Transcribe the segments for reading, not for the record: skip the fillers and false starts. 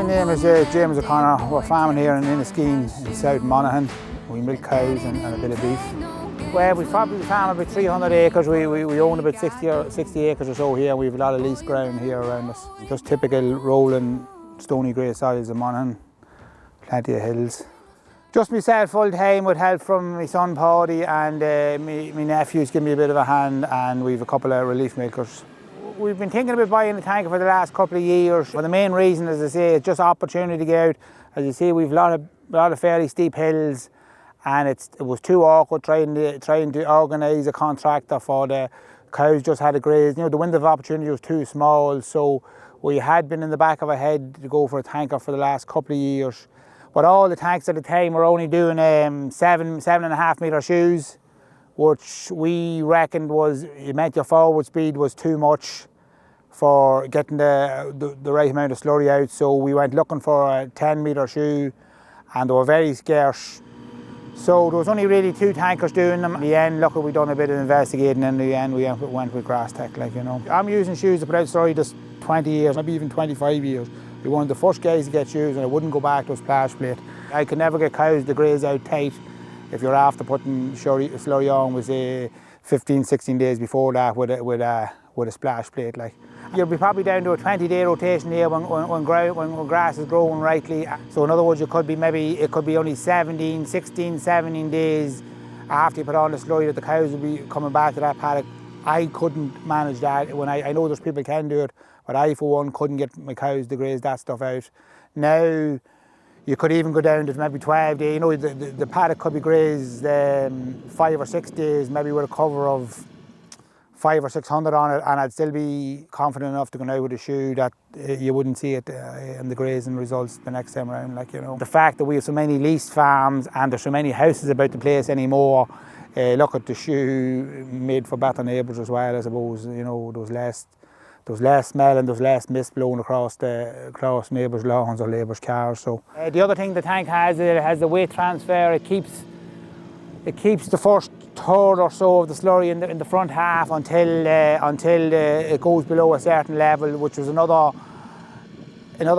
name is James O'Connor. We're farming here in Inniskeen in South Monaghan. We milk cows and a bit of beef. Well, we probably farm about 300 acres. We own about 60 acres or so here. We have a lot of leased ground here around us. Just typical rolling stony grey soils of Monaghan. Plenty of hills. Just myself full time with help from my son Paddy, and my nephews give me a bit of a hand, and we've a couple of relief milkers. We've been thinking about buying a tanker for the last couple of years. But the main reason, as I say, it's just opportunity to get out. As you see, we've a lot of fairly steep hills, and it was too awkward trying to organise a contractor for the cows. Just had a graze. You know, the window of opportunity was too small, so we had been in the back of our head to go for a tanker for the last couple of years. But all the tanks at the time were only doing 7.5 metre shoes, which we reckoned it meant your forward speed was too much for getting the right amount of slurry out. So we went looking for a 10 metre shoe, and they were very scarce. So there was only really 2 tankers doing them. In the end, look, we done a bit of investigating, and in the end we went with Grass Tech, like, you know. I'm using shoes to put out slurry just 20 years, maybe even 25 years. We were one of the first guys to get shoes, and I wouldn't go back to a splash plate. I could never get cows to graze out tight if you're after putting slurry on was 15, 16 days before that with a splash plate. Like, you'll be probably down to a 20-day rotation here when grass is growing rightly. So in other words, it could be only 16, 17 days after you put on the slurry that the cows will be coming back to that paddock. I couldn't manage that. I know there's people can do it, but I, for one, couldn't get my cows to graze that stuff out. Now, you could even go down to maybe 12 days. You know, the paddock could be grazed 5 or 6 days, maybe with a cover of 500 or 600 on it, and I'd still be confident enough to go out with a shoe that you wouldn't see it in the grazing results the next time around. Like, you know, the fact that we have so many leased farms and there's so many houses about the place anymore. Look at the shoe made for better neighbours as well, I suppose. You know, there was less smell and there was less mist blowing across neighbours' lawns or neighbours' cars. So the other thing the tank has, it has the weight transfer. It keeps the first third or so of the slurry in the front half until it goes below a certain level, which was another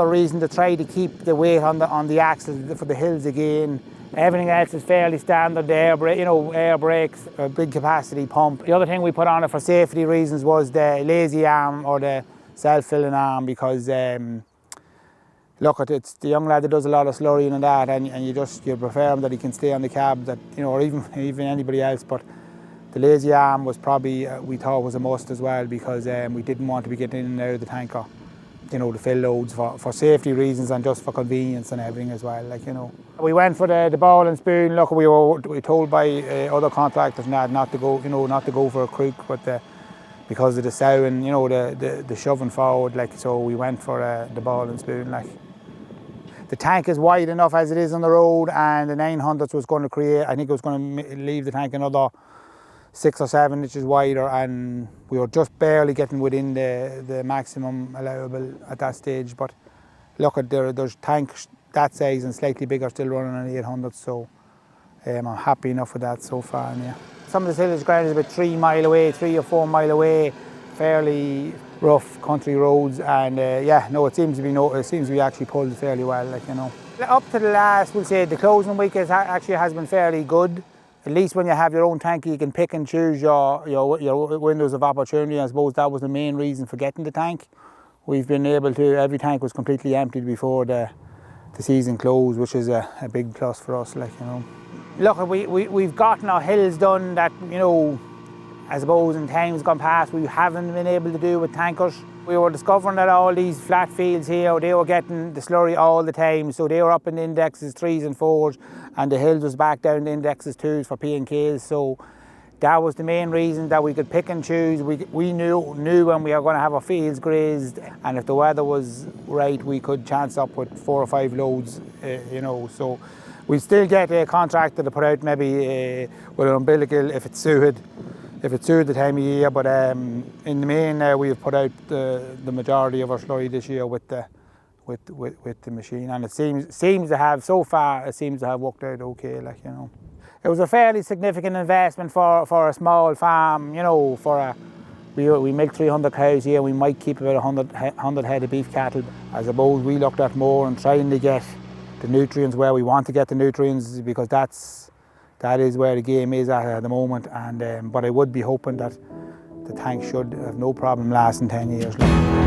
reason to try to keep the weight on the axle for the hills again. Everything else is fairly standard. Air brakes, a big capacity pump. The other thing we put on it for safety reasons was the lazy arm or the self-filling arm, because look, it's the young lad that does a lot of slurrying and that, and you prefer him that he can stay on the cab, that, you know, or even anybody else. But the lazy arm was probably we thought was a must as well, because we didn't want to be getting in and out of the tanker, you know, to fill loads for safety reasons and just for convenience and everything as well, like, you know. We went for the ball and spoon. Look, we were told by other contractors not to go for a crook, but because of the sow and, you know, the shoving forward, like, so we went for the ball and spoon, like. The tank is wide enough as it is on the road, and the 900s was going to create, I think it was going to leave the tank another 6 or 7 inches wider, and we were just barely getting within the maximum allowable at that stage. But look, there's tanks that size and slightly bigger still running on 800s, so I'm happy enough with that so far. Yeah. Some of the silage ground is about 3 or 4 mile away, fairly rough country roads, and it seems to be actually pulled fairly well, like, you know. Up to the last, we'll say the closing week has been fairly good. At least when you have your own tank, you can pick and choose your windows of opportunity. I suppose that was the main reason for getting the tank. We've been able to, every tank was completely emptied before the season closed, which is a big plus for us, like, you know. Look, we've gotten our hills done that, you know, I suppose in times gone past we haven't been able to do with tankers. We were discovering that all these flat fields here, they were getting the slurry all the time, so they were up in the indexes 3s and 4s, and the hills was back down to indexes 2s for P and Ks. So that was the main reason that we could pick and choose. We knew when we were going to have our fields grazed, and if the weather was right, we could chance up with 4 or 5 loads, you know. So we'd still get a contractor to put out maybe with an umbilical if it suited the time of year, but in the main we've put out the majority of our slurry this year with the machine, and it seems to have so far worked out okay, like, you know. It was a fairly significant investment for a small farm, you know, for a We milk 300 cows here, we might keep about 100 head of beef cattle. I suppose we looked at more and trying to get the nutrients where we want to get the nutrients, because that is where the game is at the moment. And but I would be hoping that the tank should have no problem lasting 10 years.